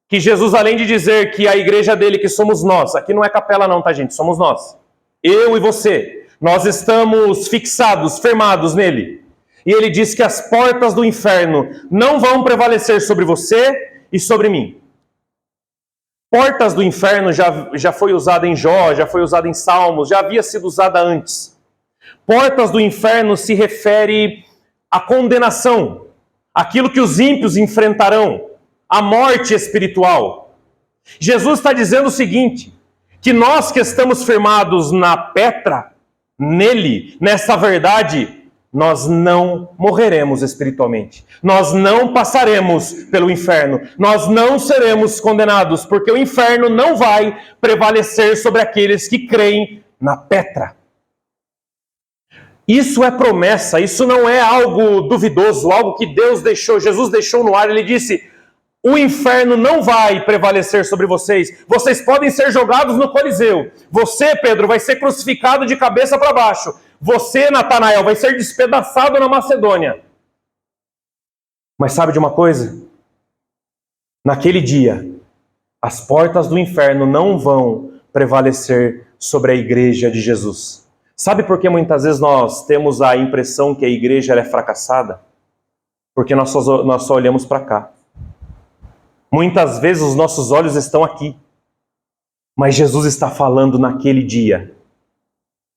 que Jesus, além de dizer que a igreja dele, que somos nós, aqui não é capela não, tá gente? Somos nós. Eu e você. Nós estamos fixados, firmados nele. E ele diz que as portas do inferno não vão prevalecer sobre você e sobre mim. Portas do inferno já foi usada em Jó, já foi usada em Salmos, já havia sido usada antes. Portas do inferno se refere à condenação, aquilo que os ímpios enfrentarão, a morte espiritual. Jesus está dizendo o seguinte, que nós que estamos firmados na Petra, nele, nessa verdade, nós não morreremos espiritualmente. Nós não passaremos pelo inferno. Nós não seremos condenados, porque o inferno não vai prevalecer sobre aqueles que creem na Petra. Isso é promessa, isso não é algo duvidoso, algo que Deus deixou, Jesus deixou no ar. Ele disse, o inferno não vai prevalecer sobre vocês. Vocês podem ser jogados no Coliseu. Você, Pedro, vai ser crucificado de cabeça para baixo. Você, Natanael, vai ser despedaçado na Macedônia. Mas sabe de uma coisa? Naquele dia, as portas do inferno não vão prevalecer sobre a igreja de Jesus. Sabe por que muitas vezes nós temos a impressão que a igreja é fracassada? Porque nós só olhamos para cá. Muitas vezes os nossos olhos estão aqui. Mas Jesus está falando naquele dia,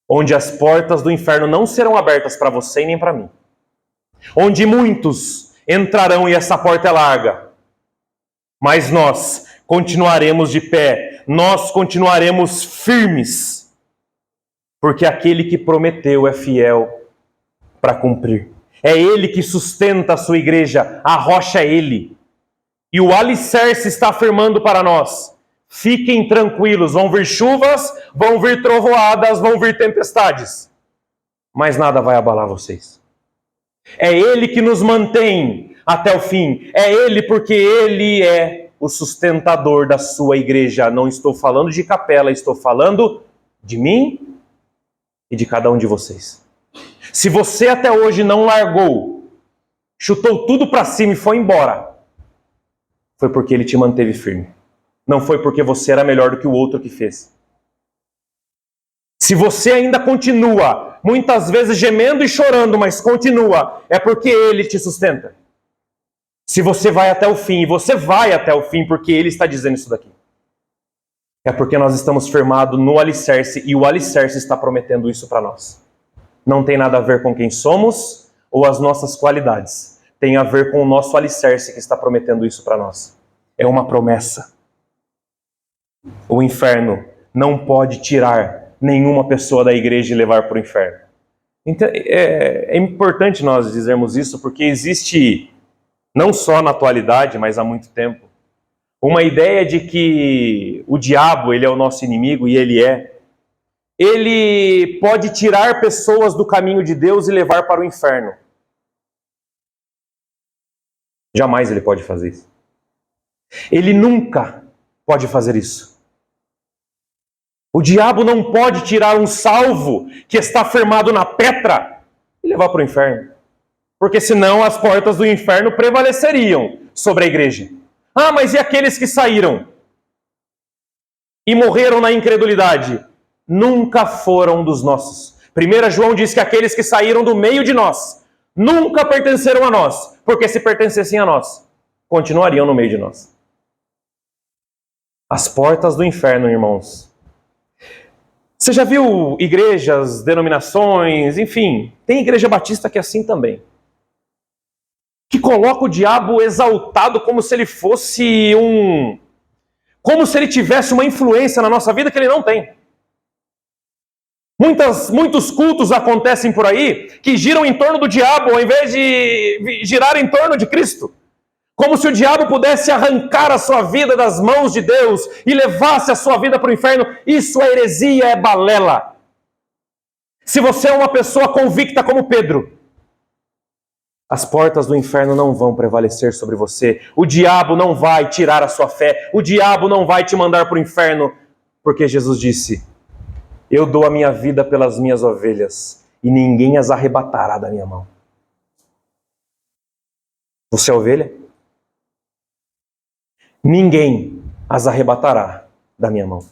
onde as portas do inferno não serão abertas para você e nem para mim. Onde muitos entrarão e essa porta é larga. Mas nós continuaremos de pé, nós continuaremos firmes. Porque aquele que prometeu é fiel para cumprir. É ele que sustenta a sua igreja, a rocha é ele. E o alicerce está afirmando para nós, fiquem tranquilos, vão vir chuvas, vão vir trovoadas, vão vir tempestades. Mas nada vai abalar vocês. É ele que nos mantém até o fim. É ele porque ele é o sustentador da sua igreja. Não estou falando de capela, estou falando de mim e de cada um de vocês. Se você até hoje não largou, chutou tudo para cima e foi embora, foi porque ele te manteve firme. Não foi porque você era melhor do que o outro que fez. Se você ainda continua, muitas vezes gemendo e chorando, mas continua, é porque Ele te sustenta. Se você vai até o fim, e você vai até o fim porque Ele está dizendo isso daqui, é porque nós estamos firmados no alicerce, e o alicerce está prometendo isso para nós. Não tem nada a ver com quem somos ou as nossas qualidades. Tem a ver com o nosso alicerce que está prometendo isso para nós. É uma promessa. O inferno não pode tirar nenhuma pessoa da igreja e levar para o inferno. Então, é importante nós dizermos isso, porque existe, não só na atualidade, mas há muito tempo, uma ideia de que o diabo, ele é o nosso inimigo, e ele pode tirar pessoas do caminho de Deus e levar para o inferno. Jamais ele pode fazer isso. Ele nunca pode fazer isso. O diabo não pode tirar um salvo que está firmado na pedra e levar para o inferno. Porque senão as portas do inferno prevaleceriam sobre a igreja. Ah, mas e aqueles que saíram e morreram na incredulidade? Nunca foram dos nossos. 1 João diz que aqueles que saíram do meio de nós nunca pertenceram a nós, porque se pertencessem a nós, continuariam no meio de nós. As portas do inferno, irmãos. Você já viu igrejas, denominações, enfim, tem igreja batista que é assim também, que coloca o diabo exaltado como se ele fosse como se ele tivesse uma influência na nossa vida que ele não tem. Muitos cultos acontecem por aí que giram em torno do diabo ao invés de girar em torno de Cristo. Como se o diabo pudesse arrancar a sua vida das mãos de Deus e levasse a sua vida para o inferno. Isso é heresia, é balela. Se você é uma pessoa convicta como Pedro, as portas do inferno não vão prevalecer sobre você. O diabo não vai tirar a sua fé. O diabo não vai te mandar para o inferno. Porque Jesus disse: eu dou a minha vida pelas minhas ovelhas e ninguém as arrebatará da minha mão. Você é ovelha? Ninguém as arrebatará da minha mão.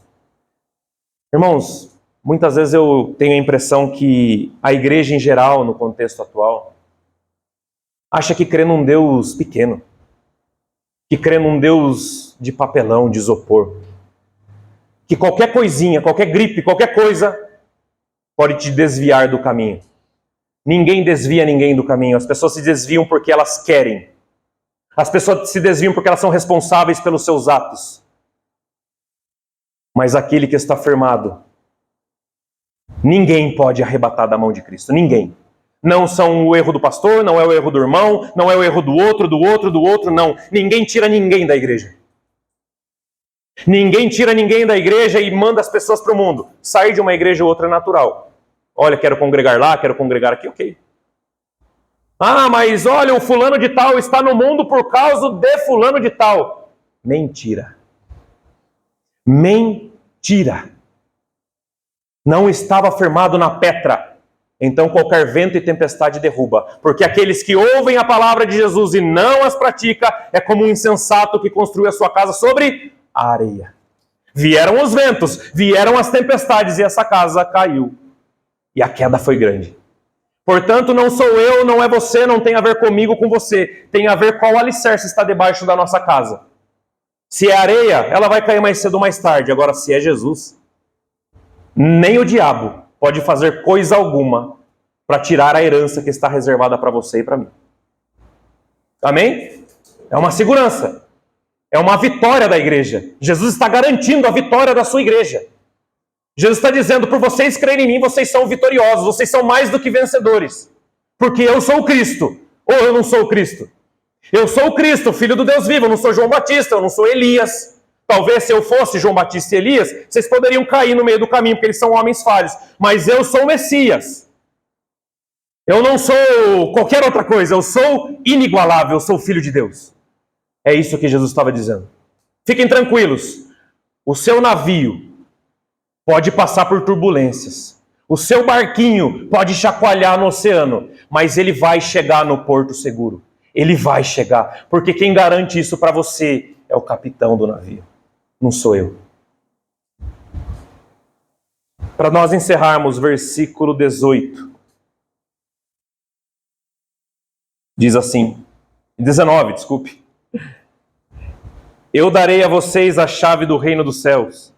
Irmãos, muitas vezes eu tenho a impressão que a igreja em geral, no contexto atual, acha que crê num Deus pequeno, que crê num Deus de papelão, de isopor, que qualquer coisinha, qualquer gripe, qualquer coisa pode te desviar do caminho. Ninguém desvia ninguém do caminho. As pessoas se desviam porque elas querem. As pessoas se desviam porque elas são responsáveis pelos seus atos. Mas aquele que está firmado, ninguém pode arrebatar da mão de Cristo. Ninguém. Não são o erro do pastor, não é o erro do irmão, não é o erro do outro, não. Ninguém tira ninguém da igreja. Ninguém tira ninguém da igreja e manda as pessoas para o mundo. Sair de uma igreja ou outra é natural. Olha, quero congregar lá, quero congregar aqui, ok. Ah, mas olha, o fulano de tal está no mundo por causa de fulano de tal. Mentira. Mentira. Não estava firmado na pedra. Então qualquer vento e tempestade derruba. Porque aqueles que ouvem a palavra de Jesus e não as pratica, é como um insensato que construiu a sua casa sobre a areia. Vieram os ventos, vieram as tempestades e essa casa caiu. E a queda foi grande. Portanto, não sou eu, não é você, não tem a ver comigo, com você. Tem a ver qual alicerce está debaixo da nossa casa. Se é areia, ela vai cair mais cedo ou mais tarde. Agora, se é Jesus, nem o diabo pode fazer coisa alguma para tirar a herança que está reservada para você e para mim. Amém? É uma segurança. É uma vitória da igreja. Jesus está garantindo a vitória da sua igreja. Jesus está dizendo, por vocês crerem em mim, vocês são vitoriosos, vocês são mais do que vencedores. Porque eu sou o Cristo, ou eu não sou o Cristo. Eu sou o Cristo, filho do Deus vivo, eu não sou João Batista, eu não sou Elias. Talvez se eu fosse João Batista e Elias, vocês poderiam cair no meio do caminho, porque eles são homens falhos. Mas eu sou o Messias. Eu não sou qualquer outra coisa, eu sou inigualável, eu sou filho de Deus. É isso que Jesus estava dizendo. Fiquem tranquilos, o seu navio pode passar por turbulências. O seu barquinho pode chacoalhar no oceano, mas ele vai chegar no porto seguro. Ele vai chegar, porque quem garante isso para você é o capitão do navio, não sou eu. Para nós encerrarmos, versículo 18. Diz assim, 19, desculpe. Eu darei a vocês a chave do reino dos céus.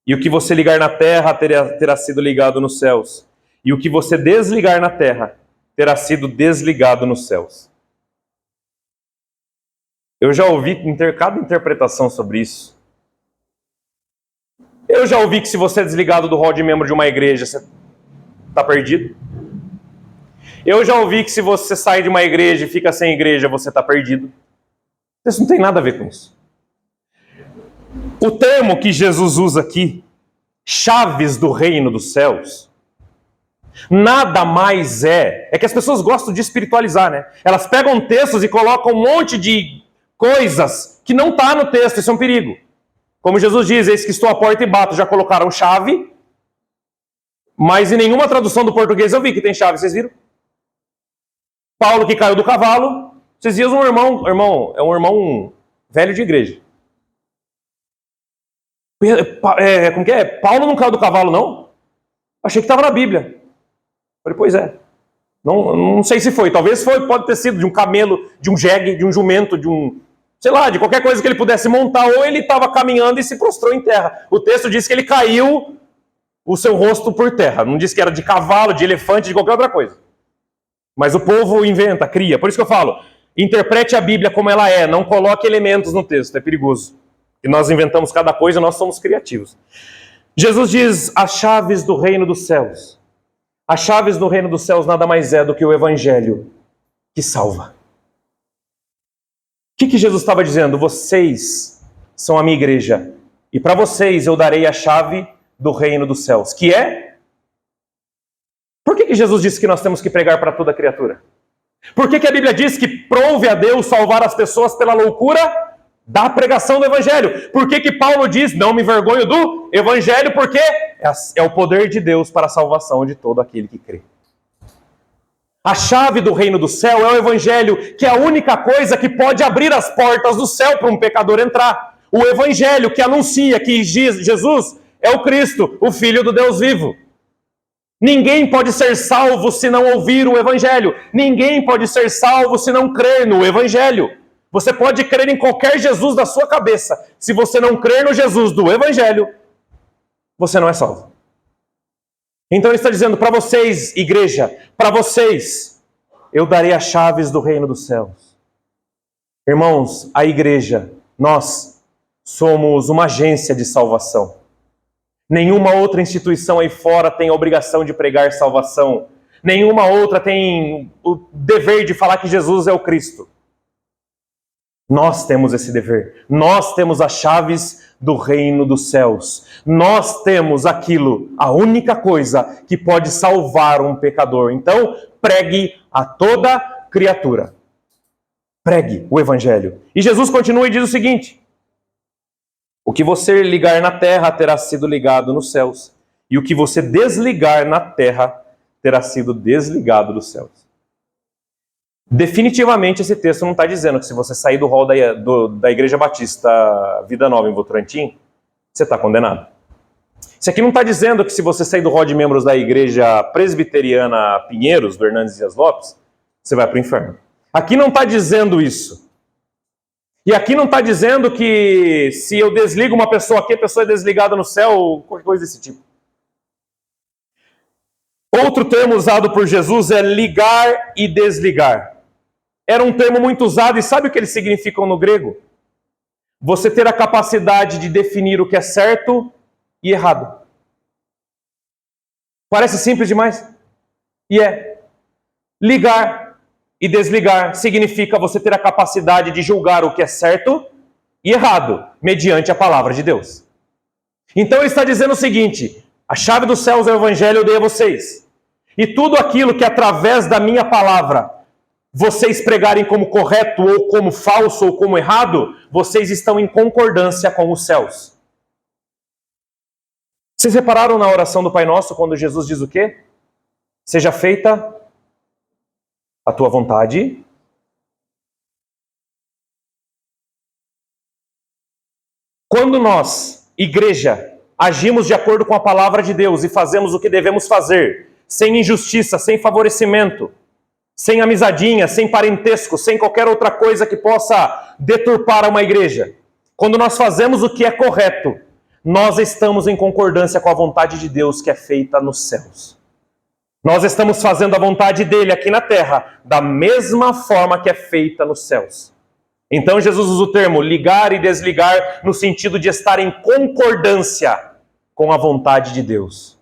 E o que você ligar na terra terá sido ligado nos céus. E o que você desligar na terra terá sido desligado nos céus. Eu já ouvi cada interpretação sobre isso. Eu já ouvi que se você é desligado do rol de membro de uma igreja, você está perdido. Eu já ouvi que se você sai de uma igreja e fica sem igreja, você está perdido. Isso não tem nada a ver com isso. O termo que Jesus usa aqui, chaves do reino dos céus, nada mais é que as pessoas gostam de espiritualizar, né? Elas pegam textos e colocam um monte de coisas que não está no texto, isso é um perigo. Como Jesus diz, eis que estou à porta e bato, já colocaram chave, mas em nenhuma tradução do português eu vi que tem chave, vocês viram? Paulo que caiu do cavalo, esses dias um irmão, é um irmão velho de igreja. Como que é? Paulo não caiu do cavalo, não? Achei que estava na Bíblia. Falei, pois é. Não sei se foi. Talvez foi, pode ter sido de um camelo, de um jegue, de um jumento, de um... sei lá, de qualquer coisa que ele pudesse montar. Ou ele estava caminhando e se prostrou em terra. O texto diz que ele caiu o seu rosto por terra. Não diz que era de cavalo, de elefante, de qualquer outra coisa. Mas o povo inventa, cria. Por isso que eu falo, interprete a Bíblia como ela é. Não coloque elementos no texto. É perigoso. E nós inventamos cada coisa, nós somos criativos. Jesus diz as chaves do reino dos céus. As chaves do reino dos céus nada mais é do que o evangelho que salva. O que Jesus estava dizendo? Vocês são a minha igreja. E para vocês eu darei a chave do reino dos céus. Que é? Por que Jesus disse que nós temos que pregar para toda criatura? Por que a Bíblia diz que prove a Deus salvar as pessoas pela loucura da pregação do evangelho? Por que Paulo diz, não me envergonho do evangelho? Porque é o poder de Deus para a salvação de todo aquele que crê. A chave do reino do céu é o evangelho, que é a única coisa que pode abrir as portas do céu para um pecador entrar. O evangelho que anuncia que Jesus é o Cristo, o Filho do Deus vivo. Ninguém pode ser salvo se não ouvir o evangelho. Ninguém pode ser salvo se não crer no evangelho. Você pode crer em qualquer Jesus da sua cabeça. Se você não crer no Jesus do evangelho, você não é salvo. Então ele está dizendo para vocês, igreja, para vocês, eu darei as chaves do reino dos céus. Irmãos, a igreja, nós somos uma agência de salvação. Nenhuma outra instituição aí fora tem a obrigação de pregar salvação. Nenhuma outra tem o dever de falar que Jesus é o Cristo. Nós temos esse dever. Nós temos as chaves do reino dos céus. Nós temos aquilo, a única coisa que pode salvar um pecador. Então, pregue a toda criatura. Pregue o evangelho. E Jesus continua e diz o seguinte: o que você ligar na terra terá sido ligado nos céus. E o que você desligar na terra terá sido desligado dos céus. Definitivamente esse texto não está dizendo que se você sair do rol da Igreja Batista Vida Nova em Votorantim, você está condenado. Isso aqui não está dizendo que se você sair do rol de membros da Igreja Presbiteriana Pinheiros, do Hernandes Dias Lopes, você vai para o inferno. Aqui não está dizendo isso. E aqui não está dizendo que se eu desligo uma pessoa aqui, a pessoa é desligada no céu, qualquer coisa desse tipo. Outro termo usado por Jesus é ligar e desligar. Era um termo muito usado, e sabe o que eles significam no grego? Você ter a capacidade de definir o que é certo e errado. Parece simples demais? E é. Ligar e desligar significa você ter a capacidade de julgar o que é certo e errado, mediante a palavra de Deus. Então ele está dizendo o seguinte: a chave dos céus é o evangelho, eu dei a vocês. E tudo aquilo que através da minha palavra vocês pregarem como correto, ou como falso, ou como errado, vocês estão em concordância com os céus. Vocês repararam na oração do Pai Nosso, quando Jesus diz o quê? Seja feita a tua vontade. Quando nós, igreja, agimos de acordo com a palavra de Deus e fazemos o que devemos fazer, sem injustiça, sem favorecimento, sem amizadinha, sem parentesco, sem qualquer outra coisa que possa deturpar uma igreja. Quando nós fazemos o que é correto, nós estamos em concordância com a vontade de Deus que é feita nos céus. Nós estamos fazendo a vontade dele aqui na terra, da mesma forma que é feita nos céus. Então Jesus usa o termo ligar e desligar no sentido de estar em concordância com a vontade de Deus.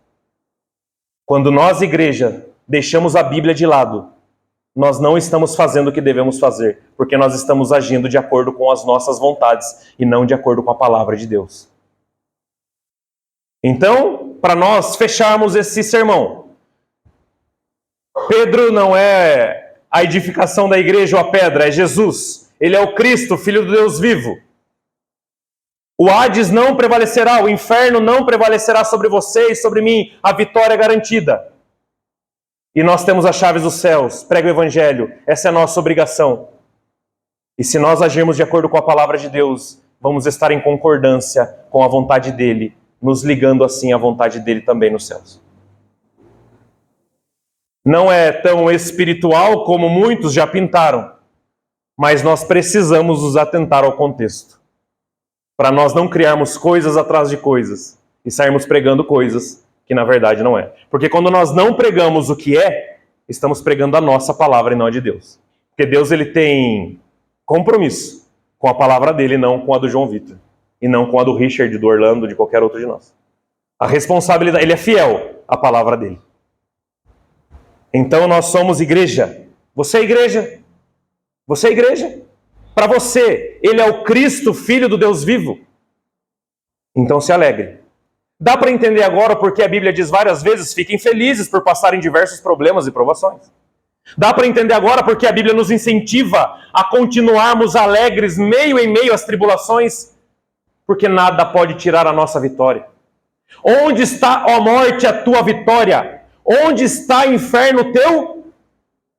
Quando nós, igreja, deixamos a Bíblia de lado, nós não estamos fazendo o que devemos fazer, porque nós estamos agindo de acordo com as nossas vontades e não de acordo com a palavra de Deus. Então, para nós fecharmos esse sermão, Pedro não é a edificação da igreja ou a pedra, é Jesus. Ele é o Cristo, Filho do Deus vivo. O Hades não prevalecerá, o inferno não prevalecerá sobre você e sobre mim. A vitória é garantida. E nós temos as chaves dos céus. Prega o Evangelho. Essa é a nossa obrigação. E se nós agirmos de acordo com a palavra de Deus, vamos estar em concordância com a vontade dele, nos ligando assim à vontade dele também nos céus. Não é tão espiritual como muitos já pintaram, mas nós precisamos nos atentar ao contexto, para nós não criarmos coisas atrás de coisas e sairmos pregando coisas que na verdade não é. Porque quando nós não pregamos o que é, estamos pregando a nossa palavra e não a de Deus. Porque Deus ele tem compromisso com a palavra dele, não com a do João Vitor, e não com a do Richard, do Orlando, de qualquer outro de nós. A responsabilidade, ele é fiel à palavra dele. Então nós somos igreja. Você é igreja. Você é igreja. Para você, ele é o Cristo, Filho do Deus vivo. Então se alegre. Dá para entender agora porque a Bíblia diz várias vezes, fiquem felizes por passarem diversos problemas e provações. Dá para entender agora porque a Bíblia nos incentiva a continuarmos alegres meio em meio às tribulações, porque nada pode tirar a nossa vitória. Onde está, ó morte, a tua vitória? Onde está, inferno, teu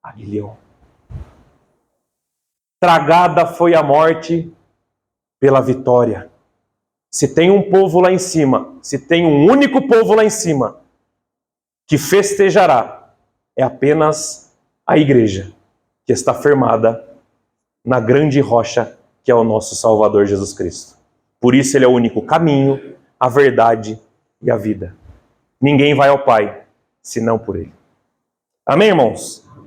aguilhão? Tragada foi a morte pela vitória. Se tem um povo lá em cima, se tem um único povo lá em cima que festejará, é apenas a igreja que está firmada na grande rocha que é o nosso Salvador Jesus Cristo. Por isso ele é o único caminho, a verdade e a vida. Ninguém vai ao Pai senão por ele. Amém, irmãos?